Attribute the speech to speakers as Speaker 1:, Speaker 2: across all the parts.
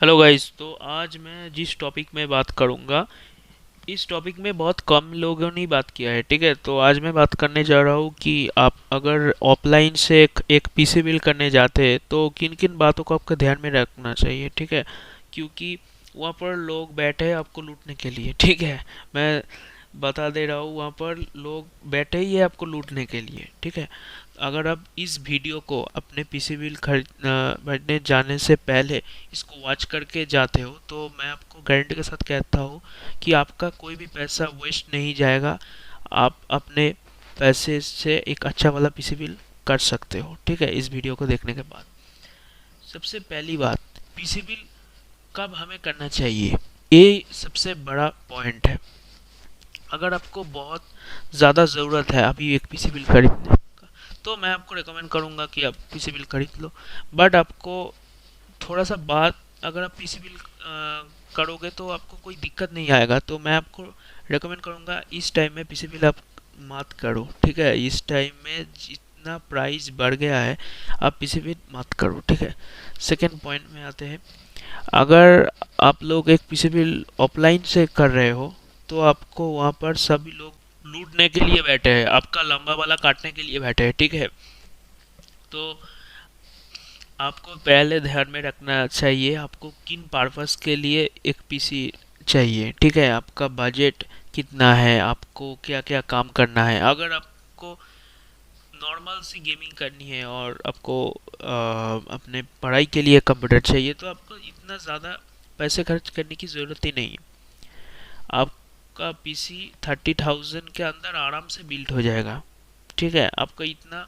Speaker 1: Hello guys. तो आज मैं जिस टॉपिक में बात करूंगा, इस टॉपिक में बहुत कम लोगों ने बात किया है। ठीक है, तो आज मैं बात करने जा रहा हूँ कि आप अगर ऑफलाइन से एक पीसी बिल्ड करने जाते हैं तो किन किन बातों को आपको ध्यान में रखना चाहिए। ठीक है, क्योंकि वहाँ पर लोग बैठे हैं आपको लूटने के लिए। ठीक है, मैं बता दे रहा हूँ, वहाँ पर लोग बैठे ही है आपको लूटने के लिए। ठीक है, अगर आप इस वीडियो को अपने पीसी बिल खरीदने जाने से पहले इसको वॉच करके जाते हो तो मैं आपको गारंटी के साथ कहता हूँ कि आपका कोई भी पैसा वेस्ट नहीं जाएगा। आप अपने पैसे से एक अच्छा वाला पीसी बिल कर सकते हो। ठीक है, इस वीडियो को देखने के बाद सबसे पहली बात, पीसी बिल कब हमें करना चाहिए, ये सबसे बड़ा पॉइंट है। अगर आपको बहुत ज़्यादा ज़रूरत है अभी एक पीसी बिल खरीदने का, तो मैं आपको रिकमेंड करूँगा कि आप पीसी बिल खरीद लो। बट आपको थोड़ा सा बात, अगर आप पीसी बिल करोगे तो आपको कोई दिक्कत नहीं आएगा, तो मैं आपको रिकमेंड करूँगा इस टाइम में पीसी बिल आप मत करो। ठीक है, इस टाइम में जितना प्राइस बढ़ गया है आप पीसी बिल मत करो। ठीक है, सेकेंड पॉइंट में आते हैं। अगर आप लोग एक पीसी बिल ऑफलाइन से कर रहे हो तो आपको वहाँ पर सभी लोग लूटने के लिए बैठे हैं, आपका लंबा वाला काटने के लिए बैठे हैं। ठीक है, तो आपको पहले ध्यान में रखना चाहिए आपको किन पर्पस के लिए एक पीसी चाहिए। ठीक है, आपका बजट कितना है, आपको क्या क्या काम करना है। अगर आपको नॉर्मल सी गेमिंग करनी है और आपको अपने पढ़ाई के लिए कंप्यूटर चाहिए तो आपको इतना ज़्यादा पैसे खर्च करने की ज़रूरत ही नहीं है। आपका पीसी 30,000 के अंदर आराम से बिल्ड हो जाएगा। ठीक है, आपको इतना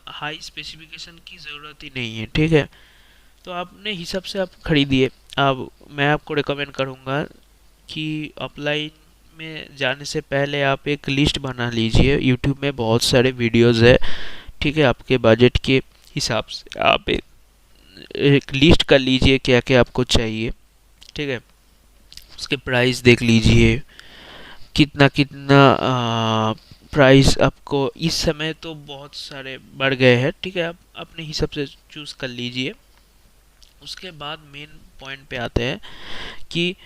Speaker 1: हाई स्पेसिफिकेशन की ज़रूरत ही नहीं है। ठीक है, तो अपने हिसाब से आप खरीदिए। अब मैं आपको रिकमेंड करूँगा कि ऑफलाइन में जाने से पहले आप एक लिस्ट बना लीजिए। यूट्यूब में बहुत सारे वीडियोस है। ठीक है, आपके बजट के हिसाब से आप एक लिस्ट कर लीजिए क्या क्या आपको चाहिए। ठीक है, उसके प्राइस देख लीजिए कितना कितना प्राइस आपको इस समय तो बहुत सारे बढ़ गए हैं। ठीक है, आप अपने हिसाब से चूज़ कर लीजिए। उसके बाद मेन पॉइंट पे आते हैं कि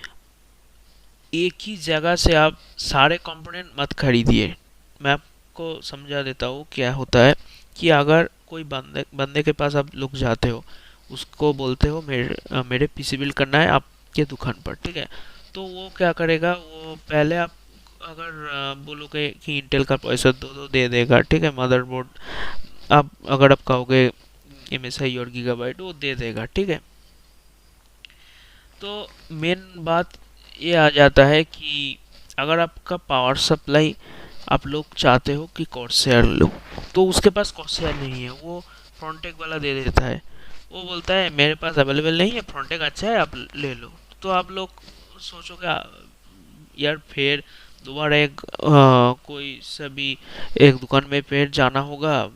Speaker 1: एक ही जगह से आप सारे कंपोनेंट मत खरीदिए। मैं आपको समझा देता हूँ क्या होता है कि अगर कोई बंदे बंदे के पास आप लोग जाते हो, उसको बोलते हो मेरे पीसी बिल्ड करना है आपके दुकान पर। ठीक है, तो वो क्या करेगा, वो पहले आप अगर बोलोगे कि इंटेल का पैसा दो तो दे देगा। ठीक है, मदरबोर्ड आप अगर आप कहोगे एमएसआई और गीगाबाइट वो दे देगा। ठीक है, तो मेन बात ये आ जाता है कि अगर आपका पावर सप्लाई आप लोग चाहते हो कि कॉर्सैर लो, तो उसके पास कॉर्सैर नहीं है, वो फ्रंटेक वाला दे देता है। वो बोलता है मेरे पास अवेलेबल नहीं है, फ्रंटेक अच्छा है आप ले लो। तो आप लोग सोचोगे यार फिर दोबारा एक कोई सभी एक दुकान में फिर जाना होगा,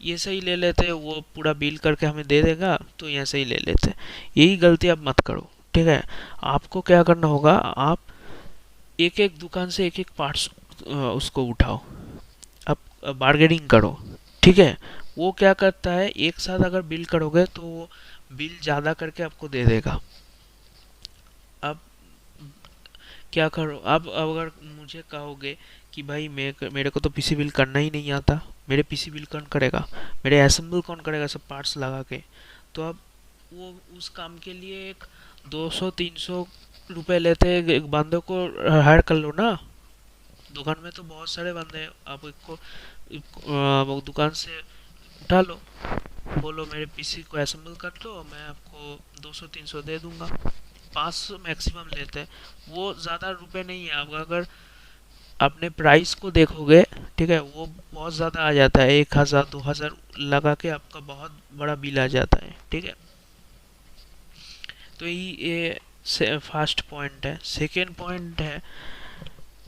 Speaker 1: ये सही ले लेते, वो पूरा बिल करके हमें दे देगा तो यहाँ से ही ले लेते। यही गलती आप मत करो। ठीक है, आपको क्या करना होगा, आप एक एक दुकान से एक एक पार्ट्स उसको उठाओ, आप बार्गेनिंग करो। ठीक है, वो क्या करता है एक साथ अगर बिल करोगे तो वो बिल ज़्यादा करके आपको दे देगा। अब क्या करो, अब अगर मुझे कहोगे कि भाई मेरे को तो पीसी बिल करना ही नहीं आता, मेरे पीसी बिल कौन करेगा, मेरे असेंबल कौन करेगा सब पार्ट्स लगा के, तो अब वो उस काम के लिए एक 200-300 रुपए लेते हैं। एक बंदे को हायर कर लो ना, दुकान में तो बहुत सारे बंदे हैं, आप वो दुकान से उठा लो, बोलो मेरे पीसी को असेंबल कर लो, मैं आपको 200-300 दे दूंगा। 500 मैक्सिमम लेते हैं, वो ज़्यादा रुपए नहीं है। अब अगर अपने प्राइस को देखोगे, ठीक है, वो बहुत ज़्यादा आ जाता है, 1,000-2,000 लगा के आपका बहुत बड़ा बिल आ जाता है। ठीक है, तो ये फर्स्ट पॉइंट है। सेकेंड पॉइंट है,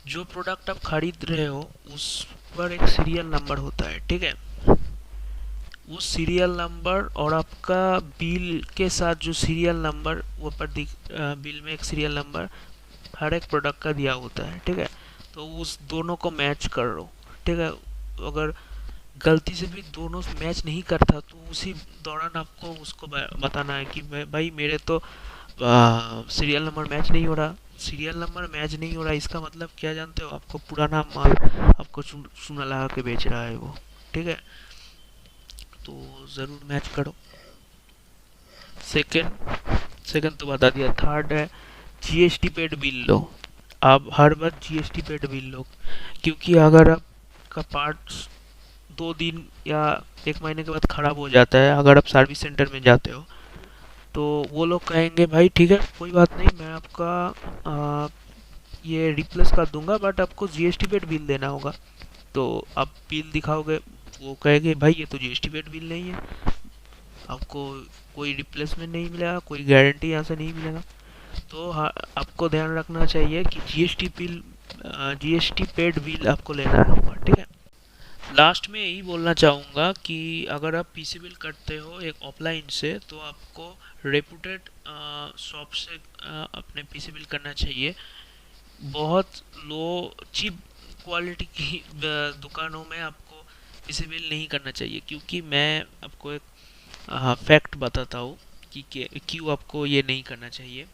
Speaker 1: जो प्रोडक्ट आप खरीद रहे हो उस पर एक सीरियल नंबर होता है। ठीक है, वो सीरियल नंबर और आपका बिल के साथ जो सीरियल नंबर वो पर बिल में एक सीरियल नंबर हर एक प्रोडक्ट का दिया होता है। ठीक है, तो उस दोनों को मैच कर लो। ठीक है, अगर गलती से भी दोनों मैच नहीं करता तो उसी दौरान आपको उसको बताना है कि भाई मेरे तो सीरियल नंबर मैच नहीं हो रहा। सीरियल नंबर मैच नहीं हो रहा, इसका मतलब क्या जानते हो? आपको पुराना माल आपको चूना लगा के बेच रहा है वो। ठीक है, तो ज़रूर मैच करो। सेकंड सेकंड तो बता दिया। थर्ड है, जीएसटी पेड बिल लो। आप हर बार जीएसटी पेड बिल लो, क्योंकि अगर आपका पार्ट्स 2 दिन या 1 महीने के बाद ख़राब हो जाता है, अगर आप सर्विस सेंटर में जाते हो, तो वो लोग कहेंगे भाई ठीक है कोई बात नहीं, मैं आपका आ, ये रिप्लेस कर दूंगा, बट आपको जीएसटी पेड बिल देना होगा। तो आप बिल दिखाओगे, वो कहेंगे भाई ये तो जीएसटी पेड बिल नहीं है, आपको कोई रिप्लेसमेंट नहीं मिलेगा, कोई गारंटी यहाँ से नहीं मिलेगा। तो हाँ, आपको ध्यान रखना चाहिए कि जीएसटी पेड बिल आपको लेना होगा। ठीक है। लास्ट में यही बोलना चाहूँगा कि अगर आप पीसी बिल करते हो एक ऑफलाइन से, तो आपको रेपुटेड शॉप से अपने पीसी बिल करना चाहिए। बहुत लो चीप क्वालिटी की दुकानों में आपको पीसी बिल नहीं करना चाहिए, क्योंकि मैं आपको एक फैक्ट बताता हूँ कि क्यों आपको ये नहीं करना चाहिए।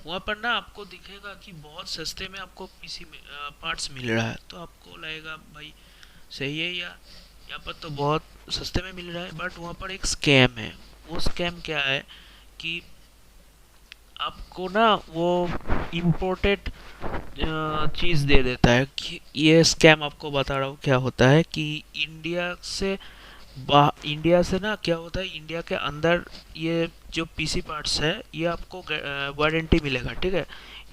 Speaker 1: वहाँ पर ना आपको दिखेगा कि बहुत सस्ते में आपको पीसी पार्ट्स मिल रहा है, तो आपको लगेगा भाई सही है, या यहाँ पर तो बहुत सस्ते में मिल रहा है। बट वहाँ पर एक स्कैम है। वो स्कैम क्या है कि आपको ना वो इम्पोर्टेड चीज़ दे देता है। कि ये स्कैम आपको बता रहा हूँ क्या होता है कि इंडिया से ना क्या होता है, इंडिया के अंदर ये जो पीसी पार्ट्स है ये आपको वारंटी मिलेगा। ठीक है।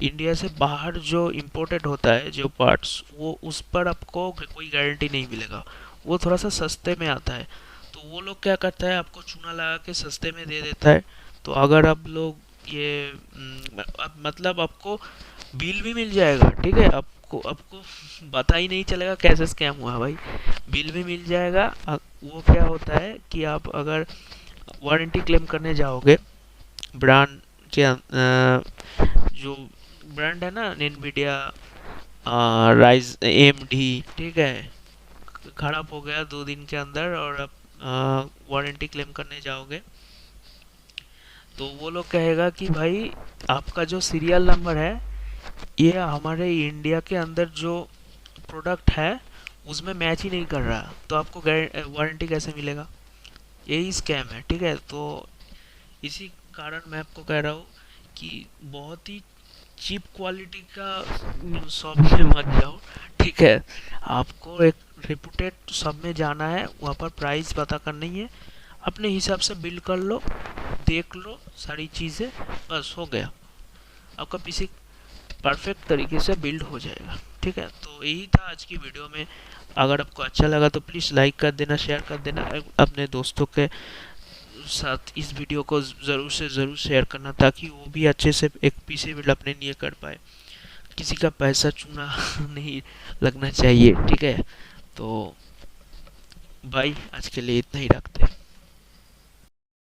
Speaker 1: इंडिया से बाहर जो इम्पोर्टेड होता है जो पार्ट्स, वो उस पर आपको कोई गारंटी नहीं मिलेगा, वो थोड़ा सा सस्ते में आता है। तो वो लोग क्या करता है, आपको चूना लगा के सस्ते में दे देता है। तो अगर आप लोग ये मतलब आपको बिल भी मिल जाएगा। ठीक है, आपको आपको पता ही नहीं चलेगा कैसे स्कैम हुआ भाई। बिल भी मिल जाएगा। वो क्या होता है कि आप अगर वारंटी क्लेम करने जाओगे ब्रांड के जो ब्रांड है ना, एनवीडिया, राइज, एएमडी, ठीक है, खराब हो गया 2 दिन के अंदर और आप वारंटी क्लेम करने जाओगे, तो वो लोग कहेगा कि भाई आपका जो सीरियल नंबर है ये हमारे इंडिया के अंदर जो प्रोडक्ट है उसमें मैच ही नहीं कर रहा, तो आपको वारंटी कैसे मिलेगा? यही स्कैम है। ठीक है, तो इसी कारण मैं आपको कह रहा हूँ कि बहुत ही चीप क्वालिटी का शॉप में मत जाओ। ठीक है, आपको एक रेपुटेड शॉप में जाना है, वहाँ पर प्राइस पता करनी है, अपने हिसाब से बिल कर लो, देख लो सारी चीज़ें, बस हो गया, आपका पीसी परफेक्ट तरीके से बिल्ड हो जाएगा। ठीक है, तो यही था आज की वीडियो में। अगर आपको अच्छा लगा तो प्लीज़ लाइक कर देना, शेयर कर देना, अपने दोस्तों के साथ इस वीडियो को ज़रूर से ज़रूर शेयर करना, ताकि वो भी अच्छे से एक पीसी बिल्ड अपने लिए कर पाए। किसी का पैसा चूना नहीं लगना चाहिए। ठीक है, तो भाई आज के लिए इतना ही रखते हैं।